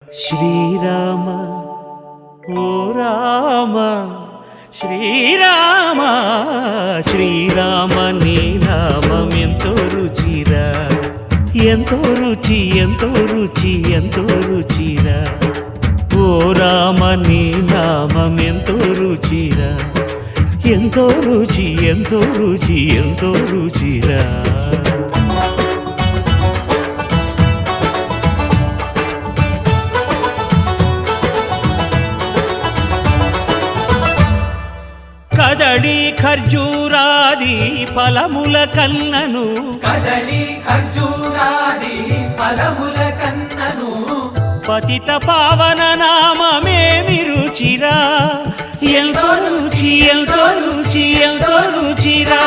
శ్రీరామ ఓ రామ శ్రీరామ శ్రీరామ నీ నామం ఎంతో రుచిరా, ఎంతో రుచి ఎంతో రుచి ఎంతో రుచిరా. ఓ రామ నీ నామం ఎంతో రుచిరా, ఎంతో రుచి ఎంతో రుచి ఎంతో రుచిరా. కదళి ఖర్జూరాది ఫలముల కన్నను, కదళి ఖర్జూరాది ఫలముల కన్నను, పతిత పావన నామమేమి రుచిరా, ఎంతో రుచి ఎంతో రుచి ఎంతో రుచిరా.